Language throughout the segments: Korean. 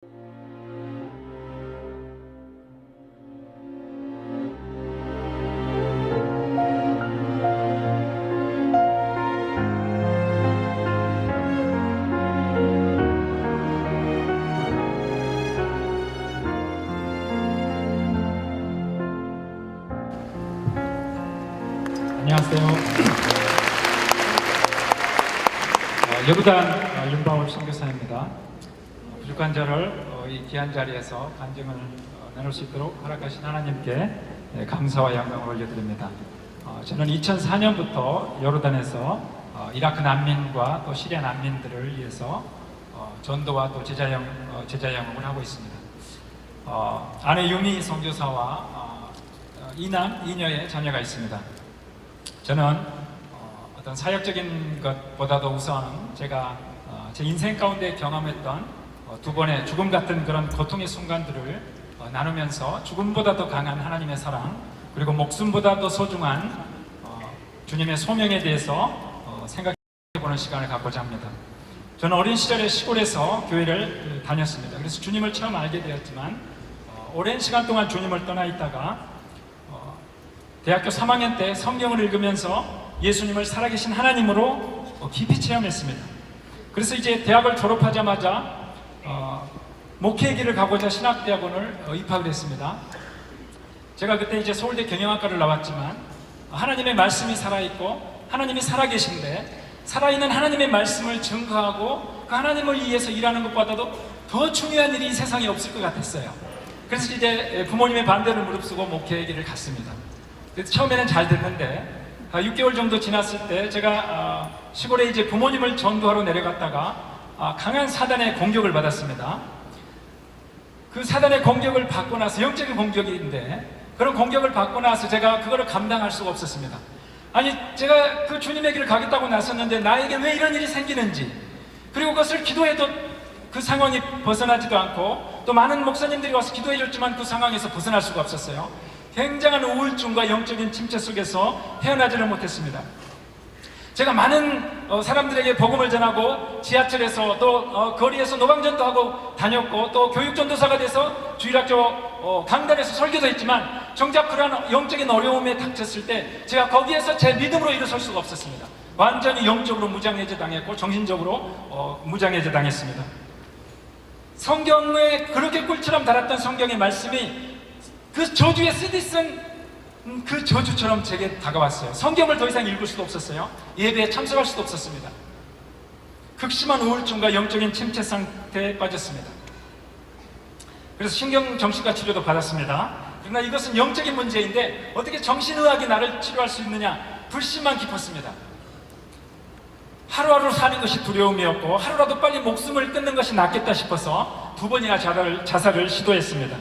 안녕하세요. 여부단 윤바울 선교사입니다. 부족한 저를 이 귀한 자리에서 간증을 나눌 수 있도록 허락하신 하나님께 감사와 영광을 올려드립니다. 저는 2004년부터 요르단에서 이라크 난민과 또 시리아 난민들을 위해서 전도와 또 제자 영업을 하고 있습니다. 아내 유미 선교사와 이남, 이녀의 자녀가 있습니다. 저는 어떤 사역적인 것보다도 우선 제가 제 인생 가운데 경험했던 두 번의 죽음 같은 그런 고통의 순간들을 나누면서 죽음보다 더 강한 하나님의 사랑, 그리고 목숨보다 더 소중한 주님의 소명에 대해서 생각해보는 시간을 갖고자 합니다. 저는 어린 시절에 시골에서 교회를 다녔습니다. 그래서 주님을 처음 알게 되었지만 오랜 시간 동안 주님을 떠나 있다가 대학교 3학년 때 성경을 읽으면서 예수님을 살아계신 하나님으로 깊이 체험했습니다. 그래서 이제 대학을 졸업하자마자 목회의 길을 가고자 신학대학원을 입학을 했습니다. 제가 그때 이제 서울대 경영학과를 나왔지만 하나님의 말씀이 살아있고 하나님이 살아계신데 살아있는 하나님의 말씀을 증거하고 그 하나님을 위해서 일하는 것보다도 더 중요한 일이 이 세상에 없을 것 같았어요. 그래서 이제 부모님의 반대를 무릅쓰고 목회의 길을 갔습니다. 그래서 처음에는 잘 됐는데 6개월 정도 지났을 때 제가 시골에 이제 부모님을 전도하러 내려갔다가 강한 사단의 공격을 받았습니다. 그 사단의 공격을 받고 나서 영적인 공격인데 그런 공격을 받고 나서 제가 그거를 감당할 수가 없었습니다. 아니 제가 그 주님의 길을 가겠다고 나섰는데 나에게 왜 이런 일이 생기는지, 그리고 그것을 기도해도 그 상황이 벗어나지도 않고 또 많은 목사님들이 와서 기도해 줬지만 그 상황에서 벗어날 수가 없었어요. 굉장한 우울증과 영적인 침체 속에서 헤어나지를 못했습니다. 제가 많은 사람들에게 복음을 전하고 지하철에서 또 거리에서 노방전도 하고 다녔고 또 교육전도사가 돼서 주일학교 강단에서 설교도 했지만 정작 그런 영적인 어려움에 닥쳤을 때 제가 거기에서 제 믿음으로 일어설 수가 없었습니다. 완전히 영적으로 무장해제 당했고 정신적으로 무장해제 당했습니다. 성경에 그렇게 꿀처럼 달았던 성경의 말씀이 그 저주에 쓰디쓴 그 저주처럼 제게 다가왔어요. 성경을 더 이상 읽을 수도 없었어요. 예배에 참석할 수도 없었습니다. 극심한 우울증과 영적인 침체 상태에 빠졌습니다. 그래서 신경정신과 치료도 받았습니다. 그러나 이것은 영적인 문제인데 어떻게 정신의학이 나를 치료할 수 있느냐, 불신만 깊었습니다. 하루하루 사는 것이 두려움이었고 하루라도 빨리 목숨을 끊는 것이 낫겠다 싶어서 2번이나 자살을 시도했습니다.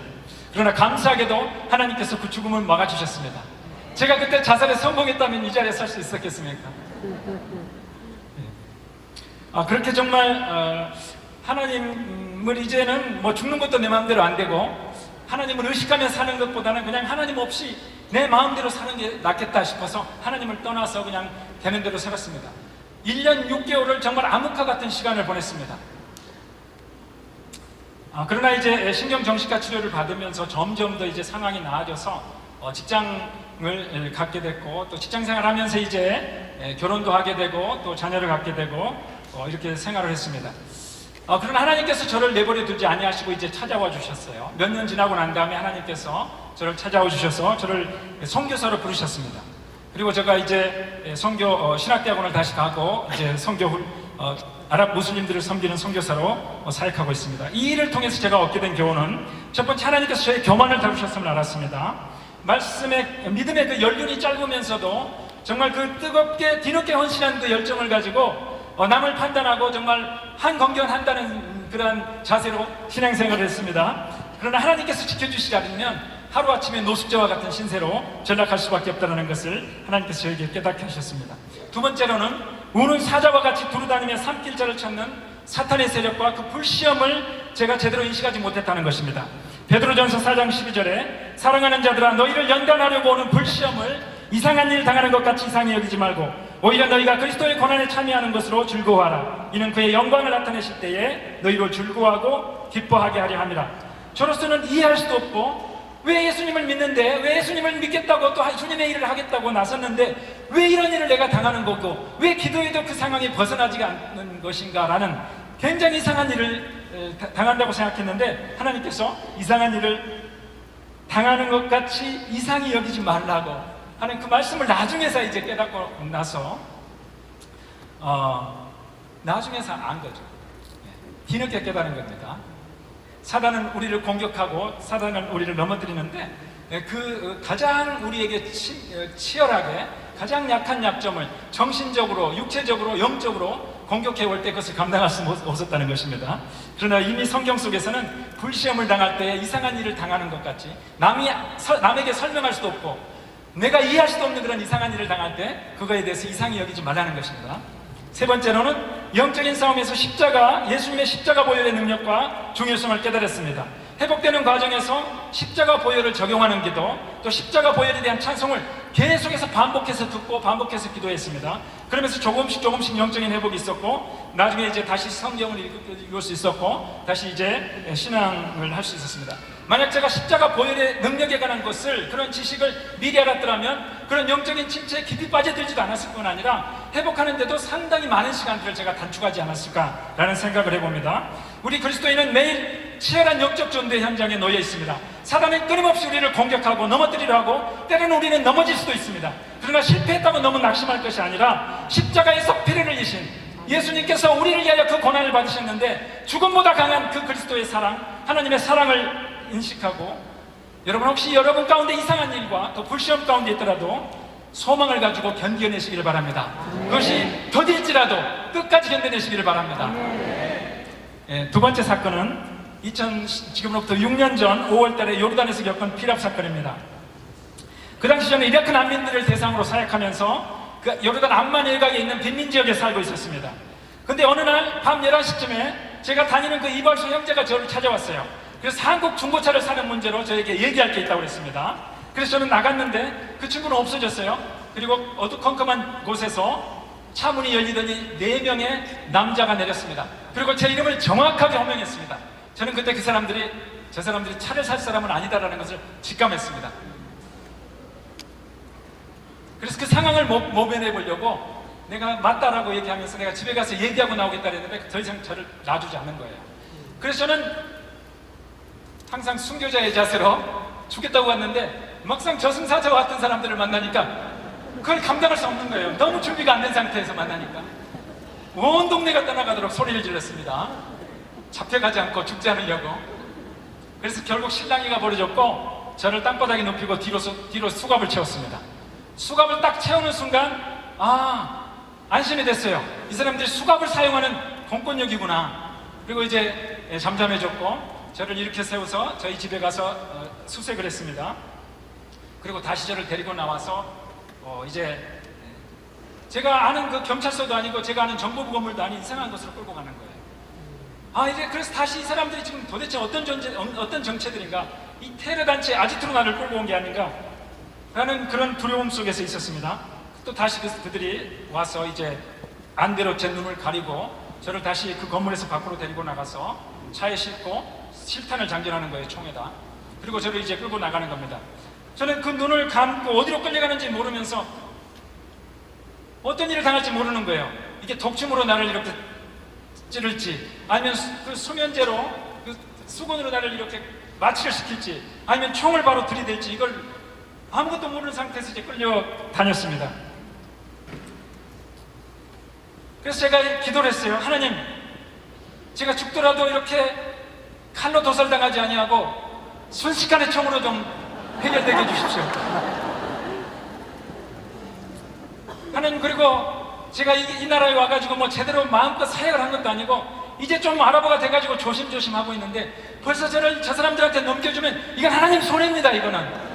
그러나 감사하게도 하나님께서 그 죽음을 막아주셨습니다. 제가 그때 자살에 성공했다면 이 자리에 설 수 있었겠습니까? 그렇게 정말 하나님을 이제는 뭐 죽는 것도 내 마음대로 안 되고 하나님을 의식하며 사는 것보다는 그냥 하나님 없이 내 마음대로 사는 게 낫겠다 싶어서 하나님을 떠나서 그냥 되는 대로 살았습니다. 1년 6개월을 정말 암흑화 같은 시간을 보냈습니다. 그러나 이제 신경정신과 치료를 받으면서 점점 더 이제 상황이 나아져서 직장을 갖게 됐고 또 직장생활 하면서 이제 결혼도 하게 되고 또 자녀를 갖게 되고 이렇게 생활을 했습니다. 그러나 하나님께서 저를 내버려 두지 아니하시고 이제 찾아와 주셨어요. 몇 년 지나고 난 다음에 하나님께서 저를 찾아와 주셔서 저를 선교사로 부르셨습니다. 그리고 제가 이제 신학대학원을 다시 가고 이제 아랍 무슬림들을 섬기는 선교사로 사역하고 있습니다. 이 일을 통해서 제가 얻게 된 교훈은 첫 번째, 하나님께서 저의 교만을 다루셨음을 알았습니다. 말씀의 믿음의 그 연륜이 짧으면서도 정말 그 뜨겁게 뒤늦게 헌신한 그 열정을 가지고 남을 판단하고 정말 한건견한다는 그런 자세로 신앙생활을 했습니다. 그러나 하나님께서 지켜주시지 않으면 하루아침에 노숙자와 같은 신세로 전락할 수밖에 없다는 것을 하나님께서 저에게 깨닫게 하셨습니다. 두 번째로는 우는 사자와 같이 두루다니며 삼킬 자를 찾는 사탄의 세력과 그 불시험을 제가 제대로 인식하지 못했다는 것입니다. 베드로전서 4장 12절에 사랑하는 자들아 너희를 연단하려고 오는 불시험을 이상한 일 당하는 것 같이 이상히 여기지 말고 오히려 너희가 그리스도의 고난에 참여하는 것으로 즐거워하라. 이는 그의 영광을 나타내실 때에 너희로 즐거워하고 기뻐하게 하려 함이라. 저로서는 이해할 수도 없고, 왜 예수님을 믿는데, 왜 예수님을 믿겠다고 또 주님의 일을 하겠다고 나섰는데 왜 이런 일을 내가 당하는 거고, 왜 기도해도 그 상황이 벗어나지 않는 것인가 라는 굉장히 이상한 일을 당한다고 생각했는데, 하나님께서 이상한 일을 당하는 것 같이 이상히 여기지 말라고 하는 그 말씀을 나중에서 이제 깨닫고 나서 나중에서 안 거죠. 뒤늦게 깨달은 겁니다. 사단은 우리를 공격하고 사단은 우리를 넘어뜨리는데, 그 가장 우리에게 치열하게 가장 약한 약점을 정신적으로, 육체적으로, 영적으로 공격해 올 때 그것을 감당할 수 없었다는 것입니다. 그러나 이미 성경 속에서는 불시험을 당할 때 이상한 일을 당하는 것 같이 남에게 설명할 수도 없고 내가 이해할 수도 없는 그런 이상한 일을 당할 때 그거에 대해서 이상히 여기지 말라는 것입니다. 세 번째로는 영적인 싸움에서 예수님의 십자가 보혈의 능력과 중요성을 깨달았습니다. 회복되는 과정에서 십자가 보혈을 적용하는 기도, 또 십자가 보혈에 대한 찬송을 계속해서 반복해서 듣고 반복해서 기도했습니다. 그러면서 조금씩 영적인 회복이 있었고, 나중에 이제 다시 성경을 읽을 수 있었고, 다시 이제 신앙을 할 수 있었습니다. 만약 제가 십자가 보혈의 능력에 관한 것을, 그런 지식을 미리 알았더라면 그런 영적인 침체에 깊이 빠져들지도 않았을 뿐 아니라 회복하는데도 상당히 많은 시간들을 제가 단축하지 않았을까라는 생각을 해봅니다. 우리 그리스도인은 매일 치열한 영적 전도의 현장에 놓여 있습니다. 사단은 끊임없이 우리를 공격하고 넘어뜨리려 하고, 때로는 우리는 넘어질 수도 있습니다. 그러나 실패했다고 너무 낙심할 것이 아니라 십자가에서 피를 흘리신 예수님께서 우리를 위하여 그 고난을 받으셨는데, 죽음보다 강한 그 그리스도의 사랑, 하나님의 사랑을 인식하고, 여러분 혹시 여러분 가운데 이상한 일과 또 불시험 가운데 있더라도 소망을 가지고 견뎌내시기를 바랍니다. 그것이 더딜지라도 끝까지 견뎌내시기를 바랍니다. 두 번째 사건은 지금으로부터 6년 전 5월달에 요르단에서 겪은 피랍 사건입니다. 그 당시 저는 이라크 난민들을 대상으로 사역하면서 그 요르단 암만 일각에 있는 빈민 지역에 살고 있었습니다. 근데 어느 날 밤 11시쯤에 제가 다니는 그 이발소 형제가 저를 찾아왔어요. 그래서 한국 중고차를 사는 문제로 저에게 얘기할 게 있다고 그랬습니다. 그래서 저는 나갔는데 그 친구는 없어졌어요. 그리고 어두컴컴한 곳에서 차 문이 열리더니 4명의 남자가 내렸습니다. 그리고 제 이름을 정확하게 호명했습니다. 저는 그때 저 사람들이 차를 살 사람은 아니다라는 것을 직감했습니다. 그래서 그 상황을 모면해 보려고 내가 맞다라고 얘기하면서 내가 집에 가서 얘기하고 나오겠다 했는데 더 이상 저를 놔주지 않는 거예요. 그래서 저는 항상 순교자의 자세로 죽겠다고 왔는데, 막상 저승사자와 같은 사람들을 만나니까 그걸 감당할 수 없는 거예요. 너무 준비가 안 된 상태에서 만나니까 온 동네가 떠나가도록 소리를 질렀습니다. 잡혀가지 않고 죽지 않으려고. 그래서 결국 실랑이가 벌어졌고, 저를 땅바닥에 눕히고 뒤로 수갑을 채웠습니다. 수갑을 딱 채우는 순간 안심이 됐어요. 이 사람들이 수갑을 사용하는 공권력이구나. 그리고 이제 잠잠해졌고, 저를 이렇게 세워서 저희 집에 가서 수색을 했습니다. 그리고 다시 저를 데리고 나와서 이제 제가 아는 그 경찰서도 아니고 제가 아는 정보부 건물도 아닌 이상한 곳으로 끌고 가는 거예요. 이제 그래서 다시 이 사람들이 지금 도대체 어떤 정체들인가, 이 테러 단체 아지트로 나를 끌고 온 게 아닌가 라는 그런 두려움 속에서 있었습니다. 또 다시 그들이 와서 이제 안대로 제 눈을 가리고 저를 다시 그 건물에서 밖으로 데리고 나가서 차에 싣고 실탄을 장전하는 거예요, 총에다. 그리고 저를 이제 끌고 나가는 겁니다. 저는 그 눈을 감고 어디로 끌려가는지 모르면서 어떤 일을 당할지 모르는 거예요. 이게 독침으로 나를 이렇게 찌를지, 아니면 그 수면제로, 그 수건으로 나를 이렇게 마취를 시킬지, 아니면 총을 바로 들이댈지, 이걸 아무것도 모르는 상태에서 이제 끌려 다녔습니다. 그래서 제가 기도를 했어요. 하나님, 제가 죽더라도 이렇게 칼로 도살당하지 아니하고 순식간에 총으로 좀 해결되게 해주십시오. 하나님, 그리고 제가 이 나라에 와가지고 뭐 제대로 마음껏 사역을 한 것도 아니고 이제 좀 아랍어가 돼가지고 조심조심 하고 있는데 벌써 저 사람들한테 넘겨주면 이건 하나님 손해입니다, 이거는.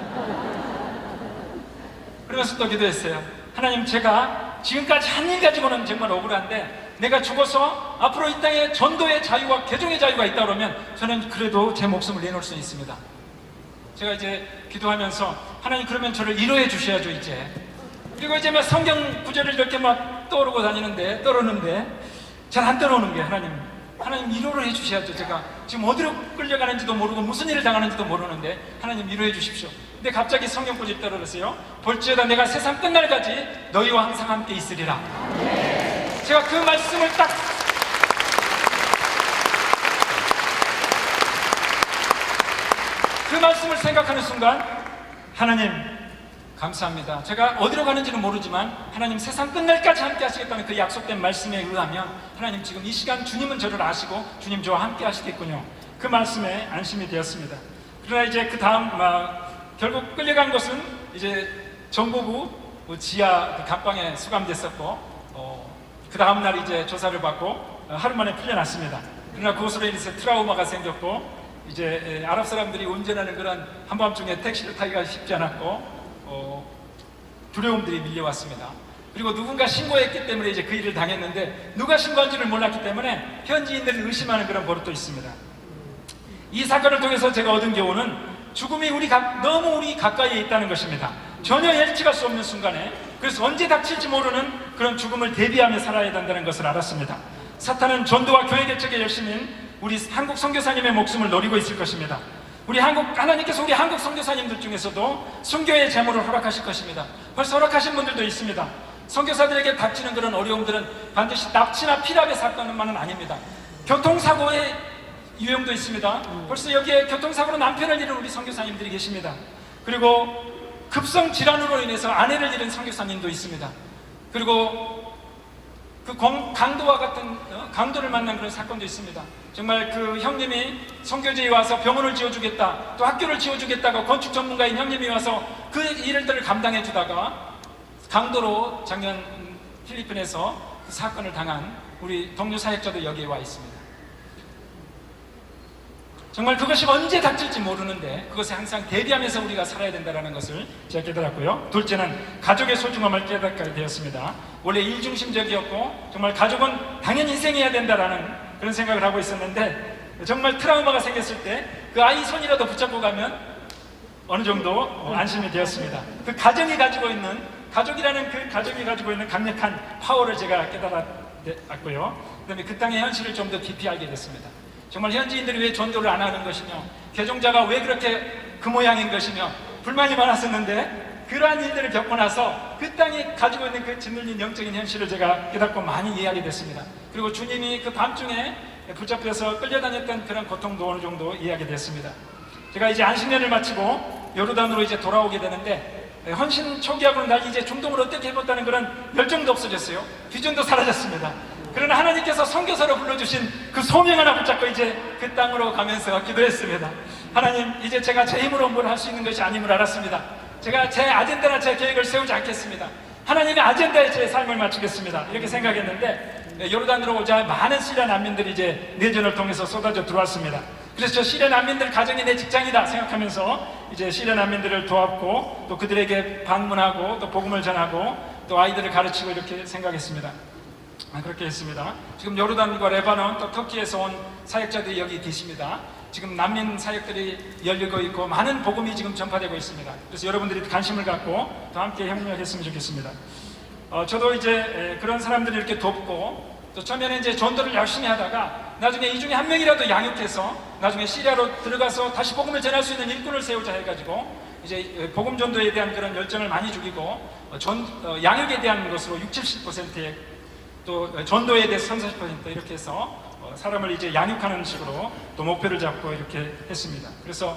그러면서 또 기도했어요. 하나님, 제가 지금까지 한 일 가지고는 정말 억울한데 내가 죽어서 앞으로 이 땅에 전도의 자유와 개종의 자유가 있다 그러면 저는 그래도 제 목숨을 내놓을 수 있습니다. 제가 이제 기도하면서 하나님, 그러면 저를 위로해 주셔야죠, 이제. 그리고 이제 막 성경 구절을 이렇게 막 떠오르는데 잘 안 떠오르는 게 하나님 위로를 해주셔야죠. 제가 지금 어디로 끌려가는지도 모르고 무슨 일을 당하는지도 모르는데 하나님 위로해 주십시오. 근데 갑자기 성경 구절이 떠오르세요. 볼지어다 내가 세상 끝날까지 너희와 항상 함께 있으리라. 제가 그 말씀을 딱 그 말씀을 생각하는 순간 하나님 감사합니다. 제가 어디로 가는지는 모르지만 하나님 세상 끝날까지 함께 하시겠다는 그 약속된 말씀에 의하면 하나님 지금 이 시간 주님은 저를 아시고 주님 저와 함께 하시겠군요. 그 말씀에 안심이 되었습니다. 그러나 이제 그 다음 결국 끌려간 것은 이제 정보부 지하 그 감방에 수감됐었고 그 다음 날 이제 조사를 받고 하루 만에 풀려났습니다. 그러나 그것으로 인해서 트라우마가 생겼고 이제 아랍 사람들이 운전하는 그런 한밤중에 택시를 타기가 쉽지 않았고 두려움들이 밀려왔습니다. 그리고 누군가 신고했기 때문에 이제 그 일을 당했는데 누가 신고한지를 몰랐기 때문에 현지인들을 의심하는 그런 버릇도 있습니다. 이 사건을 통해서 제가 얻은 교훈은 죽음이 너무 우리 가까이에 있다는 것입니다. 전혀 예측할 수 없는 순간에, 그래서 언제 닥칠지 모르는 그런 죽음을 대비하며 살아야 된다는 것을 알았습니다. 사탄은 전도와 교회 개척에 열심인 우리 한국 선교사님의 목숨을 노리고 있을 것입니다. 하나님께서 우리 한국 선교사님들 중에서도 순교의 제물을 허락하실 것입니다. 벌써 허락하신 분들도 있습니다. 선교사들에게 닥치는 그런 어려움들은 반드시 납치나 피랍의 사건만은 아닙니다. 교통사고의 유형도 있습니다. 벌써 여기에 교통사고로 남편을 잃은 우리 선교사님들이 계십니다. 그리고 급성 질환으로 인해서 아내를 잃은 선교사님도 있습니다. 그리고 그 강도와 같은 강도를 만난 그런 사건도 있습니다. 정말 그 형님이 선교지에 와서 병원을 지어주겠다, 또 학교를 지어주겠다고 건축 전문가인 형님이 와서 그 일들을 감당해 주다가 강도로 작년 필리핀에서 그 사건을 당한 우리 동료 사역자도 여기에 와 있습니다. 정말 그것이 언제 닥칠지 모르는데 그것에 항상 대비하면서 우리가 살아야 된다는 것을 제가 깨달았고요. 둘째는 가족의 소중함을 깨닫게 되었습니다. 원래 일중심적이었고 정말 가족은 당연히 희생해야 된다는 그런 생각을 하고 있었는데 정말 트라우마가 생겼을 때 그 아이 손이라도 붙잡고 가면 어느 정도 안심이 되었습니다. 그 가정이 가지고 있는 가족이 가지고 있는 강력한 파워를 제가 깨달았고요. 그다음에 그 땅의 현실을 좀 더 깊이 알게 됐습니다. 정말 현지인들이 왜 전도를 안 하는 것이며 개종자가 왜 그렇게 그 모양인 것이며 불만이 많았었는데 그러한 일들을 겪고 나서 그 땅이 가지고 있는 그 짓눌린 영적인 현실을 제가 깨닫고 많이 이해하게 됐습니다. 그리고 주님이 그 밤중에 붙잡혀서 끌려다녔던 그런 고통도 어느 정도 이해하게 됐습니다. 제가 이제 안식년을 마치고 요르단으로 이제 돌아오게 되는데 헌신 초기하고는 나 이제 중동을 어떻게 해봤다는 그런 열정도 없어졌어요. 비전도 사라졌습니다. 그러나 하나님께서 선교사로 불러주신 그 소명 하나 붙잡고 이제 그 땅으로 가면서 기도했습니다. 하나님, 이제 제가 제 힘으로 뭘 할 수 있는 것이 아님을 알았습니다. 제가 제 아젠다나 제 계획을 세우지 않겠습니다. 하나님의 아젠다에 제 삶을 맞추겠습니다. 이렇게 생각했는데 요르단으로 오자 많은 시리아 난민들이 이제 내전을 통해서 쏟아져 들어왔습니다. 그래서 저 시리아 난민들 가정이 내 직장이다 생각하면서 이제 시리아 난민들을 도왔고 또 그들에게 방문하고 또 복음을 전하고 또 아이들을 가르치고 이렇게 생각했습니다. 그렇게 했습니다. 지금 요르단과 레바논 또 터키에서 온 사역자들이 여기 계십니다. 지금 난민 사역들이 열리고 있고 많은 복음이 지금 전파되고 있습니다. 그래서 여러분들이 관심을 갖고 또 함께 협력했으면 좋겠습니다. 저도 이제 그런 사람들을 이렇게 돕고 또 처음에는 이제 전도를 열심히 하다가 나중에 이 중에 한 명이라도 양육해서 나중에 시리아로 들어가서 다시 복음을 전할 수 있는 일꾼을 세우자 해가지고 이제 복음 전도에 대한 그런 열정을 많이 죽이고 양육에 대한 것으로 60-70%의 또 전도에 대해서 30% 이렇게 해서 사람을 이제 양육하는 식으로 또 목표를 잡고 이렇게 했습니다. 그래서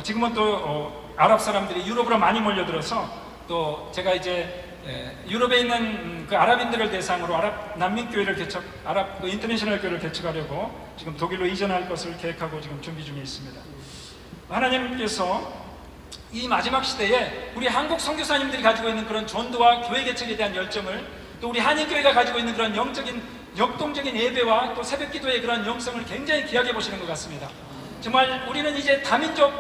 지금은 또 아랍 사람들이 유럽으로 많이 몰려들어서 또 제가 이제 유럽에 있는 그 아랍인들을 대상으로 아랍 난민교회를 아랍 인터내셔널 교회를 개척하려고 지금 독일로 이전할 것을 계획하고 지금 준비 중에 있습니다. 하나님께서 이 마지막 시대에 우리 한국 선교사님들이 가지고 있는 그런 전도와 교회 개척에 대한 열정을 또 우리 한인교회가 가지고 있는 그런 영적인 역동적인 예배와 또 새벽기도의 그런 영성을 굉장히 귀하게 보시는 것 같습니다. 정말 우리는 이제 다민족,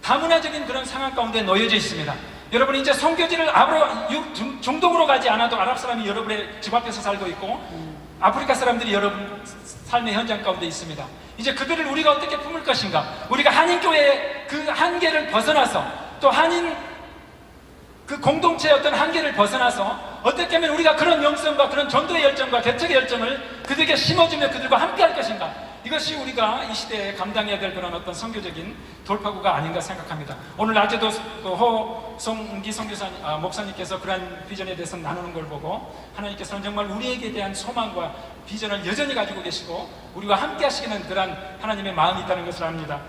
다문화적인 그런 상황 가운데 놓여져 있습니다. 여러분 이제 선교지를 중동으로 가지 않아도 아랍 사람이 여러분의 집 앞에서 살고 있고 아프리카 사람들이 여러분 삶의 현장 가운데 있습니다. 이제 그들을 우리가 어떻게 품을 것인가? 우리가 한인교회의 그 한계를 벗어나서 또 한인 그 공동체의 어떤 한계를 벗어나서 어떻게 하면 우리가 그런 영성과 그런 전도의 열정과 개척의 열정을 그들에게 심어주며 그들과 함께 할 것인가, 이것이 우리가 이 시대에 감당해야 될 그런 어떤 선교적인 돌파구가 아닌가 생각합니다. 오늘 낮에도 그 호성기 목사님께서 그러한 비전에 대해서 나누는 걸 보고 하나님께서는 정말 우리에게 대한 소망과 비전을 여전히 가지고 계시고 우리와 함께 하시기는 그러한 하나님의 마음이 있다는 것을 압니다.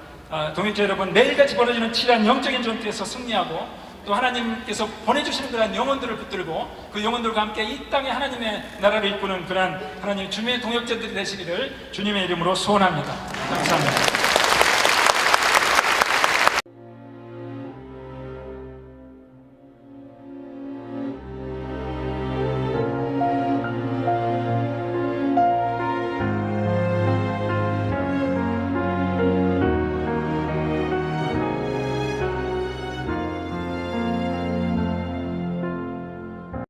동역자 여러분, 매일같이 벌어지는 치열한 영적인 전투에서 승리하고 또 하나님께서 보내주시는 그러한 영혼들을 붙들고 그 영혼들과 함께 이 땅에 하나님의 나라를 이끄는 그러한 하나님의 주님의 동역자들이 되시기를 주님의 이름으로 소원합니다. 감사합니다.